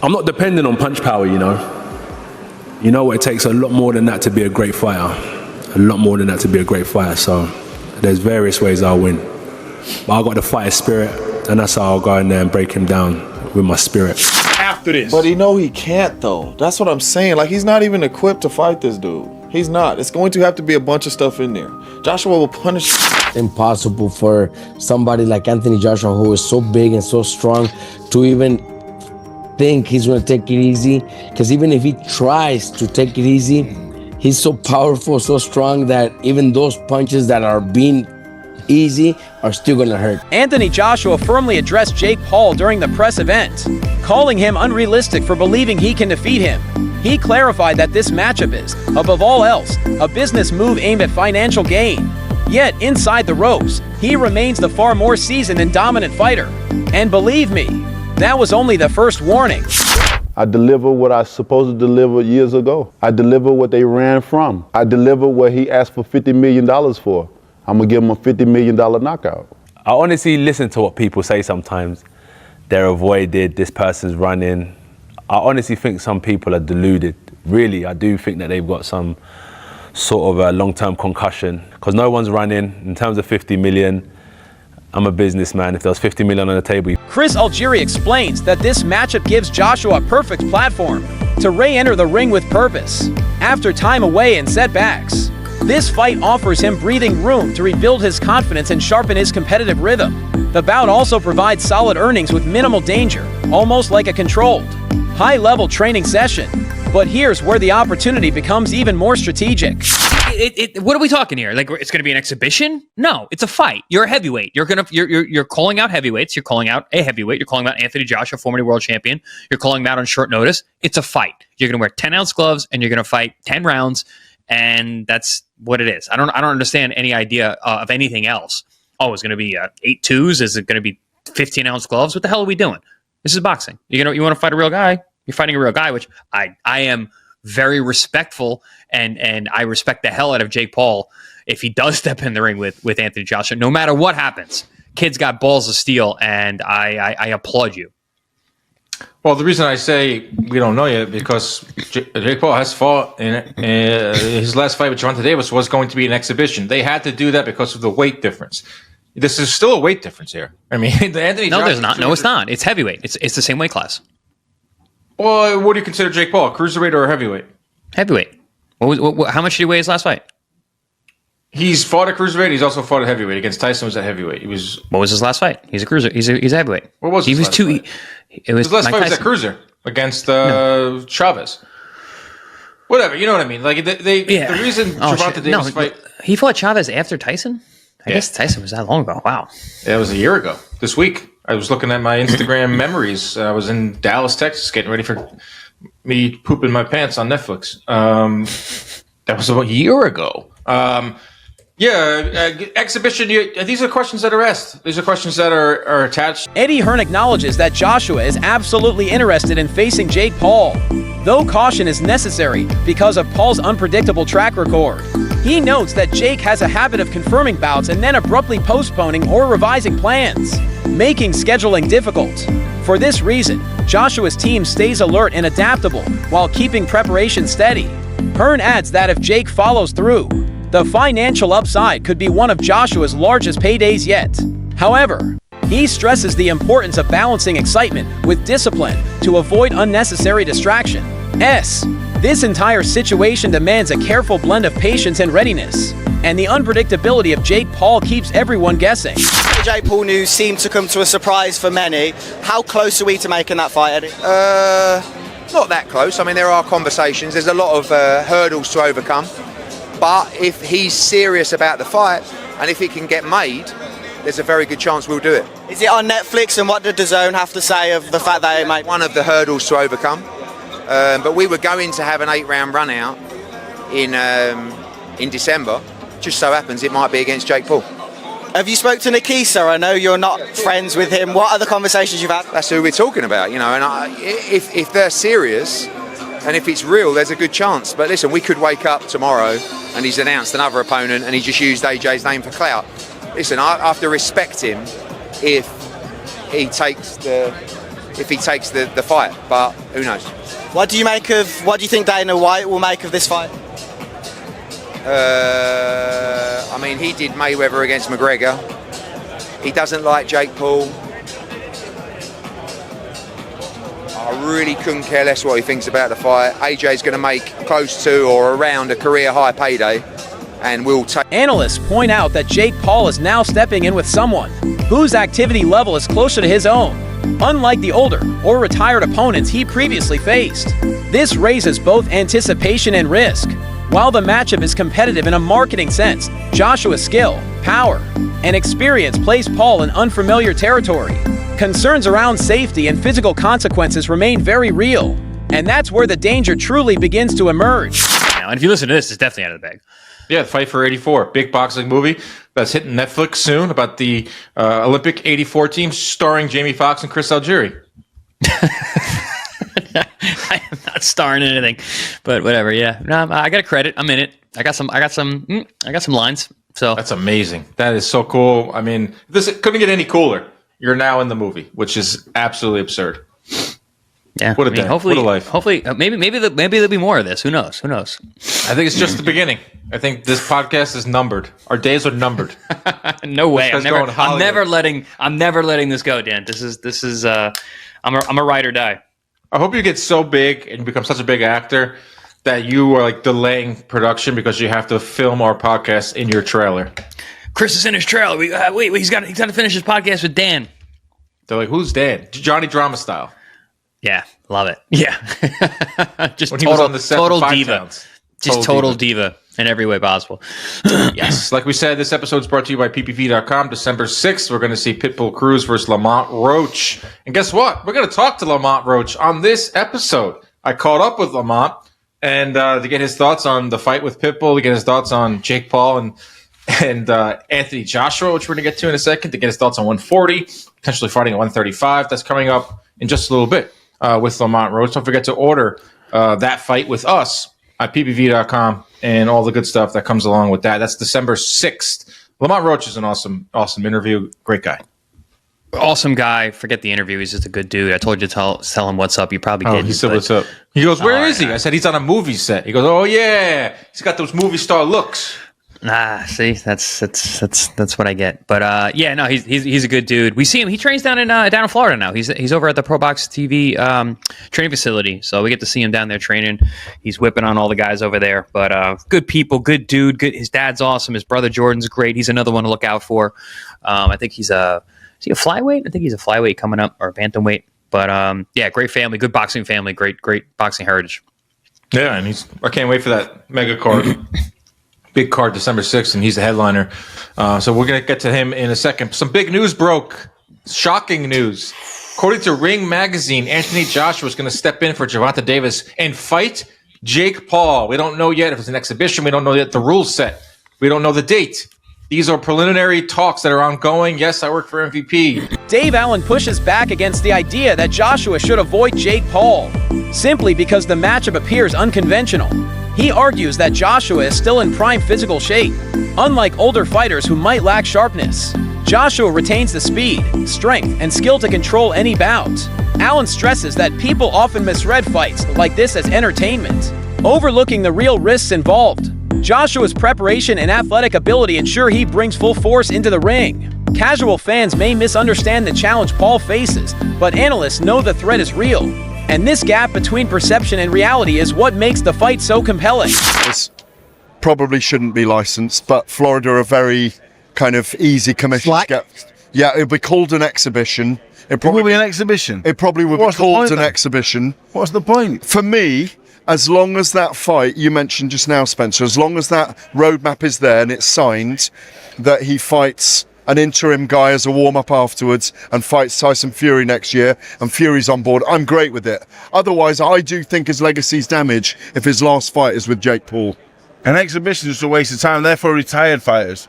I'm not dependent on punch power, you know. You know what, it takes a lot more than that to be a great fighter. A lot more than that to be a great fighter. So there's various ways I'll win. But I got the fighter spirit, and that's how I'll go in there and break him down with my spirit. After this. But he can't though. That's what I'm saying. Like, he's not even equipped to fight this dude. He's not. It's going to have to be a bunch of stuff in there. Joshua will punish. Impossible for somebody like Anthony Joshua, who is so big and so strong, to even think he's going to take it easy. Because even if he tries to take it easy, he's so powerful, so strong that even those punches that are being easy are still going to hurt. Anthony Joshua firmly addressed Jake Paul during the press event, calling him unrealistic for believing he can defeat him. He clarified that this matchup is, above all else, a business move aimed at financial gain. Yet, inside the ropes, he remains the far more seasoned and dominant fighter. And believe me, that was only the first warning. I deliver what I was supposed to deliver years ago. I deliver what they ran from. I deliver what he asked for $50 million for. I'm going to give him a $50 million knockout. I honestly listen to what people say sometimes. They're avoided, this person's running. I honestly think some people are deluded. Really, I do think that they've got some sort of a long-term concussion, because no one's running. In terms of 50 million, I'm a businessman. If there was 50 million on the table. Chris Algieri explains that this matchup gives Joshua a perfect platform to re-enter the ring with purpose after time away and setbacks. This fight offers him breathing room to rebuild his confidence and sharpen his competitive rhythm. The bout also provides solid earnings with minimal danger, almost like a controlled, high-level training session. But here's where the opportunity becomes even more strategic. What are we talking here? Like, it's going to be an exhibition? No, it's a fight. You're a heavyweight. You're calling out heavyweights. You're calling out a heavyweight. You're calling out Anthony Joshua, former world champion. You're calling him out on short notice. It's a fight. You're going to wear 10-ounce gloves and you're going to fight 10 rounds, and that's what it is. I don't understand any idea of anything else. Oh, it's going to be 8-2s? Is it going to be 15-ounce gloves? What the hell are we doing? This is boxing. You want to fight a real guy? You're fighting a real guy, which I am very respectful, and I respect the hell out of Jake Paul if he does step in the ring with Anthony Joshua. No matter what happens, kid's got balls of steel, and I applaud you. Well, the reason I say we don't know yet, because Jake Paul has fought in his last fight with Gervonta Davis was going to be an exhibition. They had to do that because of the weight difference. This is still a weight difference here. I mean, Anthony. No, there's not. No, it's not. It's heavyweight. It's the same weight class. Well, what do you consider Jake Paul? Cruiserweight or a heavyweight? Heavyweight. How much did he weigh his last fight? He's fought at cruiserweight. He's also fought at heavyweight. Against Tyson was at heavyweight. What was his last fight? He's a cruiser. He's a heavyweight. What was his last fight? His last fight was at cruiser against Chavez. Whatever, you know what I mean. Like the reason Gervonta Davis fight. He fought Chavez after Tyson. I guess Tyson was that long ago. Wow. Yeah, it was a year ago. This week, I was looking at my Instagram memories. I was in Dallas, Texas, getting ready for me pooping my pants on Netflix. That was about a year ago. Exhibition. These are questions that are asked. These are questions that are attached. Eddie Hearn acknowledges that Joshua is absolutely interested in facing Jake Paul, though caution is necessary because of Paul's unpredictable track record. He notes that Jake has a habit of confirming bouts and then abruptly postponing or revising plans, making scheduling difficult. For this reason, Joshua's team stays alert and adaptable while keeping preparation steady. Hearn adds that if Jake follows through, the financial upside could be one of Joshua's largest paydays yet. However, he stresses the importance of balancing excitement with discipline to avoid unnecessary distraction. This entire situation demands a careful blend of patience and readiness, and the unpredictability of Jake Paul keeps everyone guessing. The Jake Paul news seemed to come to a surprise for many. How close are we to making that fight, Eddie? Not that close. I mean, there are conversations. There's a lot of hurdles to overcome. But if he's serious about the fight, and if it can get made, there's a very good chance we'll do it. Is it on Netflix, and what did DAZN have to say of the fact that it made? One of the hurdles to overcome. But we were going to have an 8-round run out in December. Just so happens it might be against Jake Paul. Have you spoke to Nikisa? I know you're not friends with him. What are the conversations you've had? That's who we're talking about, you know. And if they're serious and if it's real, there's a good chance. But listen, we could wake up tomorrow and he's announced another opponent and he just used AJ's name for clout. Listen, I have to respect him if he takes the if he takes the fight, but who knows? What do you think Dana White will make of this fight? I mean, he did Mayweather against McGregor. He doesn't like Jake Paul. I really couldn't care less what he thinks about the fight. AJ's going to make close to or around a career high payday, and we'll take. Analysts point out that Jake Paul is now stepping in with someone whose activity level is closer to his own, unlike the older or retired opponents he previously faced. This raises both anticipation and risk. While the matchup is competitive in a marketing sense, Joshua's skill, power, and experience place Paul in unfamiliar territory. Concerns around safety and physical consequences remain very real, and that's where the danger truly begins to emerge. And if you listen to this, it's definitely out of the bag. Yeah, Fight for 84, big boxing movie that's hitting Netflix soon about the Olympic 84 team starring Jamie Foxx and Chris Algieri. I am not starring in anything, but whatever. Yeah, no, I got a credit. I'm in it. I got some lines. So that's amazing. That is so cool. I mean, this couldn't get any cooler. You're now in the movie, which is absolutely absurd. Yeah, what a day. Hopefully, what a life. Hopefully, maybe there'll be more of this. Who knows? I think it's just the beginning. I think this podcast is numbered. Our days are numbered. No way. I'm never letting this go, Dan. This is. I'm a ride or die. I hope you get so big and become such a big actor that you are like delaying production because you have to film our podcast in your trailer. Chris is in his trailer. Wait, he's got to finish his podcast with Dan. They're like, who's Dan? Johnny Drama style. Yeah, love it. Yeah, just when he was on the set total for diva. Towns. Just total diva in every way possible. Yes, like we said, this episode is brought to you by ppv.com. December 6th, we're going to see Pitbull Cruz versus Lamont Roach. And guess what? We're going to talk to Lamont Roach on this episode. I caught up with Lamont and to get his thoughts on the fight with Pitbull, to get his thoughts on Jake Paul and Anthony Joshua, which we're going to get to in a second, to get his thoughts on 140, potentially fighting at 135. That's coming up in just a little bit with Lamont Roach. Don't forget to order that fight with us at ppv.com and all the good stuff that comes along with that. That's December 6th. Lamont Roach is an awesome interview. Great guy. Awesome guy. Forget the interview. He's just a good dude. I told you to tell him what's up. You probably didn't. He said, what's up? He goes, where is he? I said, he's on a movie set. He goes, oh, yeah. He's got those movie star looks. See, that's what I get. But yeah, no, he's a good dude. We see him. He trains down in Florida now. He's over at the Pro Box TV training facility, so we get to see him down there training. He's whipping on all the guys over there. But good people, good dude. Good. His dad's awesome. His brother Jordan's great. He's another one to look out for. I think is he a flyweight? I think he's a flyweight coming up, or a bantamweight. But yeah, great family, good boxing family, great boxing heritage. Yeah, and I can't wait for that mega card. Big card December 6th, and he's the headliner. So we're going to get to him in a second. Some big news broke. Shocking news. According to Ring Magazine, Anthony Joshua is going to step in for Gervonta Davis and fight Jake Paul. We don't know yet if it's an exhibition. We don't know yet the rules set. We don't know the date. These are preliminary talks that are ongoing. Yes, I work for MVP. Dave Allen pushes back against the idea that Joshua should avoid Jake Paul, simply because the matchup appears unconventional. He argues that Joshua is still in prime physical shape, unlike older fighters who might lack sharpness. Joshua retains the speed, strength, and skill to control any bout. Allen stresses that people often misread fights like this as entertainment, overlooking the real risks involved. Joshua's preparation and athletic ability ensure he brings full force into the ring. Casual fans may misunderstand the challenge Paul faces, but analysts know the threat is real. And this gap between perception and reality is what makes the fight so compelling. This probably shouldn't be licensed, but Florida are a very kind of easy commission to get. Yeah, it'll be called an exhibition. It will be an exhibition? It probably will be called an exhibition. What's the point? For me, as long as that fight you mentioned just now, Spencer, as long as that roadmap is there and it's signed that he fights an interim guy as a warm-up afterwards and fights Tyson Fury next year and Fury's on board, I'm great with it. Otherwise, I do think his legacy's damaged if his last fight is with Jake Paul. An exhibition is a waste of time. They're for retired fighters.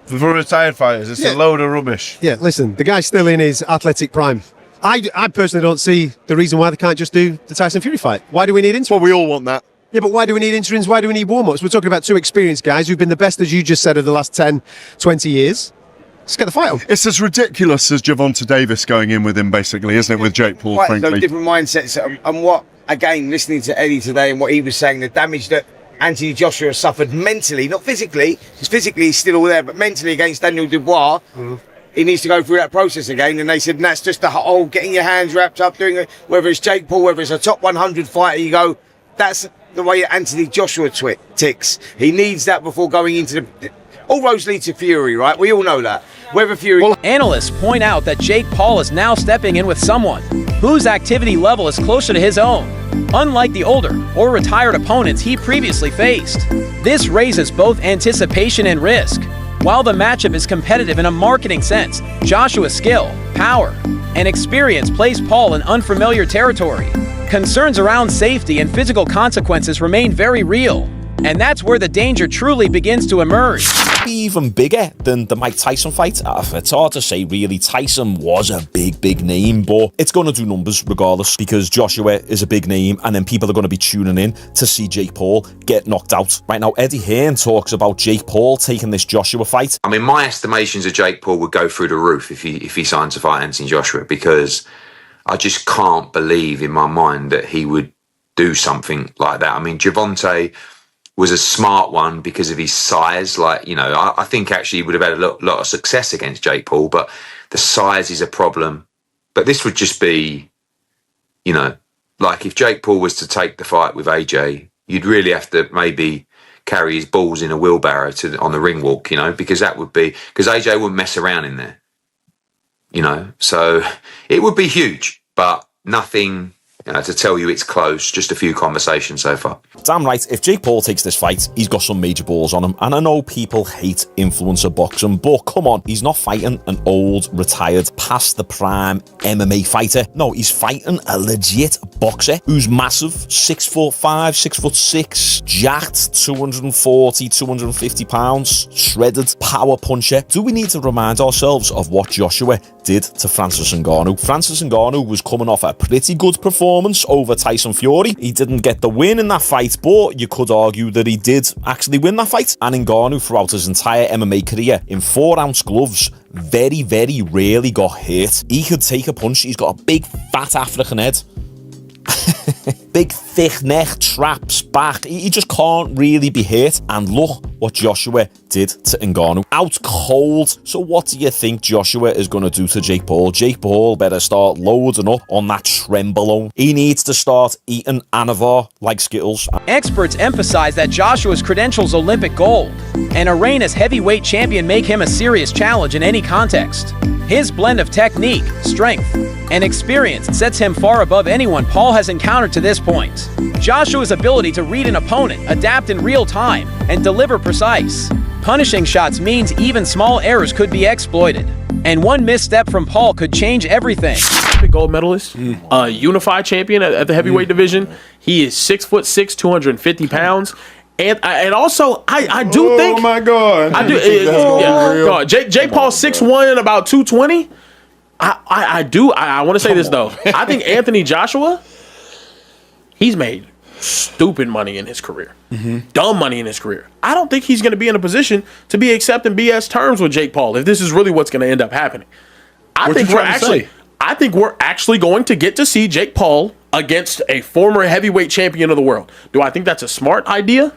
For retired fighters, it's a load of rubbish. Yeah, listen, the guy's still in his athletic prime. I personally don't see the reason why they can't just do the Tyson Fury fight. Why do we need interims? Well, we all want that. Yeah, but why do we need interims? Why do we need warm-ups? We're talking about two experienced guys who've been the best, as you just said, of the last 10, 20 years. Let's get the fight on. It's as ridiculous as Gervonta Davis going in with him, basically, isn't it, with Jake Paul, Quite frankly? so different mindsets. And what, again, listening to Eddie today and what he was saying, the damage that Anthony Joshua suffered mentally, not physically, because physically he's still all there, but mentally against Daniel Dubois, he needs to go through that process again. And they said, and that's just the whole getting your hands wrapped up, doing it, whether it's Jake Paul, whether it's a top 100 fighter, you go, that's the way Anthony Joshua ticks. He needs that before going into the... All roads lead to Fury, right? We all know that. Whether Fury... Analysts point out that Jake Paul is now stepping in with someone whose activity level is closer to his own, unlike the older or retired opponents he previously faced. This raises both anticipation and risk. While the matchup is competitive in a marketing sense, Joshua's skill, power, and experience place Paul in unfamiliar territory. Concerns around safety and physical consequences remain very real, and that's where the danger truly begins to emerge. Be even bigger than the Mike Tyson fight. It's hard to say, really. Tyson was a big name, but it's going to do numbers regardless, because Joshua is a big name, and then people are going to be tuning in to see Jake Paul get knocked out. Right now, Eddie Hearn talks about Jake Paul taking this Joshua fight. I mean, my estimations of Jake Paul would go through the roof if he signed to fight Anthony Joshua, because I just can't believe in my mind that he would do something like that. I mean, Gervonta was a smart one because of his size. Like, you know, I think actually he would have had a lot of success against Jake Paul, but the size is a problem. But this would just be, you know, like if Jake Paul was to take the fight with AJ, you'd really have to maybe carry his balls in a wheelbarrow on the ring walk, you know, because AJ wouldn't mess around in there, you know. So it would be huge, but nothing... to tell you it's close, just a few conversations so far. Damn right, if Jake Paul takes this fight, he's got some major balls on him. And I know people hate influencer boxing, but come on, he's not fighting an old, retired, past the prime MMA fighter. No, he's fighting a legit boxer who's massive, 6'5", 6'6", jacked, 240, 250 pounds, shredded, power puncher. Do we need to remind ourselves of what Joshua did to Francis Ngannou? Francis Ngannou was coming off a pretty good performance over Tyson Fury. He didn't get the win in that fight, but you could argue that he did actually win that fight. And Ngannou, throughout his entire MMA career, in 4-ounce gloves, very rarely got hit. He could take a punch. He's got a big, fat African head. Big, thick neck, traps, back. He just can't really be hit. And look what Joshua did to Ngannou. Out cold. So what do you think Joshua is going to do to Jake Paul? Jake Paul better start loading up on that Trenbolone. He needs to start eating Anavar like Skittles. Experts emphasize that Joshua's credentials Olympic gold, and a reign as heavyweight champion make him a serious challenge in any context. His blend of technique, strength, and experience sets him far above anyone Paul has encountered to this point. Joshua's ability to read an opponent, adapt in real time, and deliver precise, punishing shots means even small errors could be exploited. And one misstep from Paul could change everything. Gold medalist, unified champion at the heavyweight division. He is 6'6", 250 pounds. And also, I do think... Oh, my God. I do. God, Jake Paul 6'1", and about 220. I want to say this, though. I think Anthony Joshua, he's made stupid money in his career. Dumb money in his career. I don't think he's going to be in a position to be accepting BS terms with Jake Paul if this is really what's going to end up happening. I think we're actually going to get to see Jake Paul against a former heavyweight champion of the world. Do I think that's a smart idea?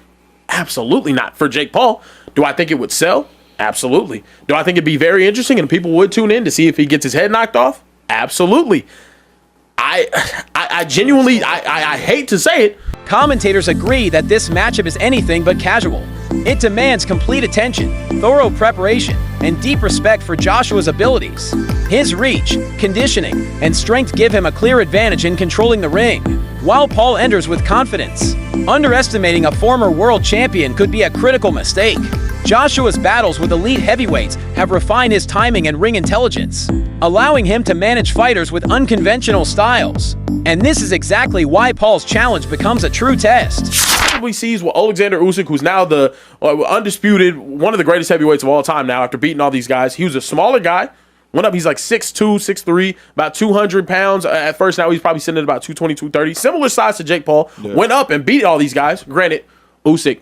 Absolutely not. For Jake Paul, do I think it would sell? Absolutely. Do I think it'd be very interesting and people would tune in to see if he gets his head knocked off? Absolutely. I genuinely, I hate to say it. Commentators agree that this matchup is anything but casual. It demands complete attention, thorough preparation, and deep respect for Joshua's abilities. His reach, conditioning, and strength give him a clear advantage in controlling the ring, while Paul enters with confidence. Underestimating a former world champion could be a critical mistake. Joshua's battles with elite heavyweights have refined his timing and ring intelligence, allowing him to manage fighters with unconventional styles. And this is exactly why Paul's challenge becomes a true test. Probably sees what Alexander Usyk, who's now the undisputed, one of the greatest heavyweights of all time now after beating all these guys. He was a smaller guy. Went up, he's like 6'2", 6'3", about 200 pounds at first. Now he's probably sitting at about 220, 230. Similar size to Jake Paul. Yeah. Went up and beat all these guys. Granted, Usyk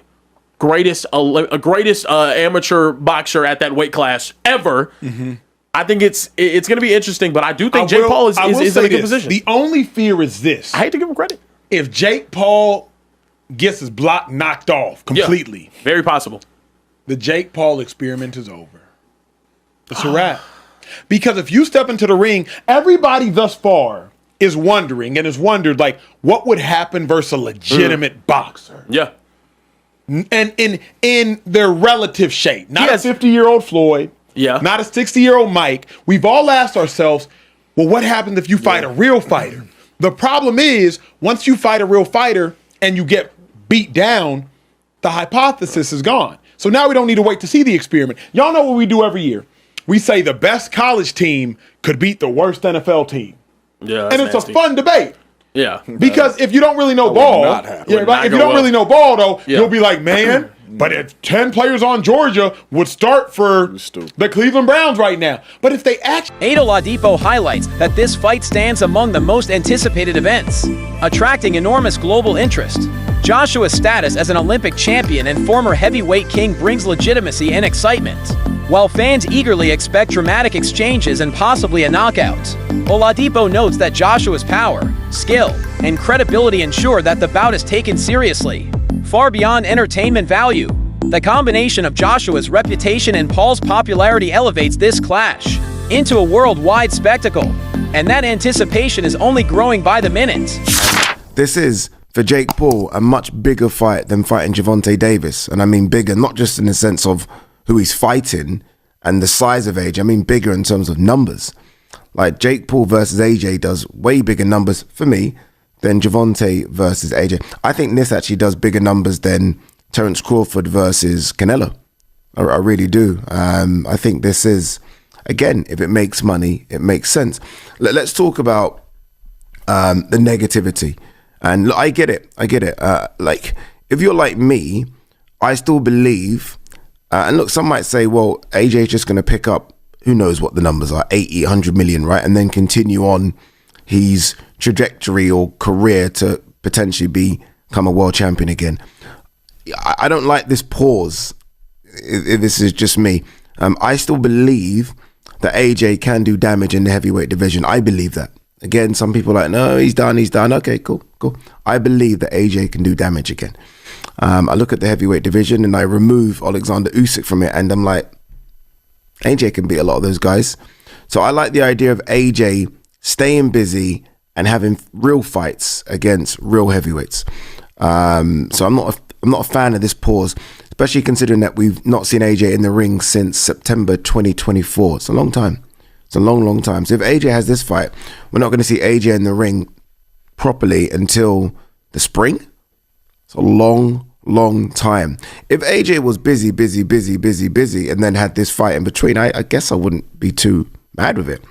greatest amateur boxer at that weight class ever. I think it's going to be interesting, but I do think Jake Paul is in a good position. The only fear is this. I hate to give him credit. If Jake Paul gets his block knocked off completely. Yeah, very possible. The Jake Paul experiment is over. It's a wrap. Because if you step into the ring, everybody thus far is wondering and has wondered, like, what would happen versus a legitimate boxer? Yeah. And in their relative shape. Not a 50-year-old Floyd. Yeah. Not a 60-year-old Mike. We've all asked ourselves, well, what happens if you fight a real fighter? The problem is, once you fight a real fighter and you get beat down, the hypothesis is gone. So now we don't need to wait to see the experiment. Y'all know what we do every year. We say the best college team could beat the worst NFL team. Yeah, and it's nasty. a fun debate. Yeah. Because if you don't really know ball, if you don't really know ball, though, you'll be like, man, but if 10 players on Georgia would start for the Cleveland Browns right now. But if they actually... Ado Ladipo highlights that this fight stands among the most anticipated events, attracting enormous global interest. Joshua's status as an Olympic champion and former heavyweight king brings legitimacy and excitement, while fans eagerly expect dramatic exchanges and possibly a knockout. Oladipo notes that Joshua's power, skill, and credibility ensure that the bout is taken seriously. Far beyond entertainment value, the combination of Joshua's reputation and Paul's popularity elevates this clash into a worldwide spectacle, and that anticipation is only growing by the minute. This is, for Jake Paul, a much bigger fight than fighting Gervonta Davis. And I mean bigger, not just in the sense of who he's fighting and the size of AJ. I mean bigger in terms of numbers. Like Jake Paul versus AJ does way bigger numbers for me than Gervonta versus AJ. I think this actually does bigger numbers than Terence Crawford versus Canelo. I really do. I think this is, again, if it makes money, it makes sense. Let's talk about the negativity. And look, I get it. Like, if you're like me, I still believe, and look, some might say, well, AJ's just going to pick up, who knows what the numbers are, 80, 100 million, right? And then continue on his trajectory or career to potentially become a world champion again. I don't like this pause, if this is just me. I still believe that AJ can do damage in the heavyweight division. I believe that. Again, some people are like, no, he's done. Okay, cool. I believe that AJ can do damage again. I look at the heavyweight division and I remove Alexander Usyk from it, and I'm like, AJ can beat a lot of those guys. So I like the idea of AJ staying busy and having real fights against real heavyweights. So I'm not a fan of this pause, especially considering that we've not seen AJ in the ring since September 2024. It's a long time. It's a long time. So if AJ has this fight, we're not going to see AJ in the ring properly until the spring. It's a long time. If AJ was busy, and then had this fight in between, I guess I wouldn't be too mad with it.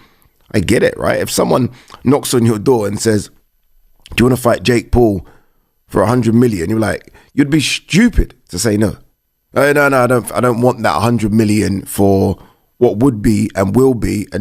I get it, right? If someone knocks on your door and says, do you want to fight Jake Paul for 100 million? You're like, you'd be stupid to say no. No, I don't want that 100 million for what would be and will be and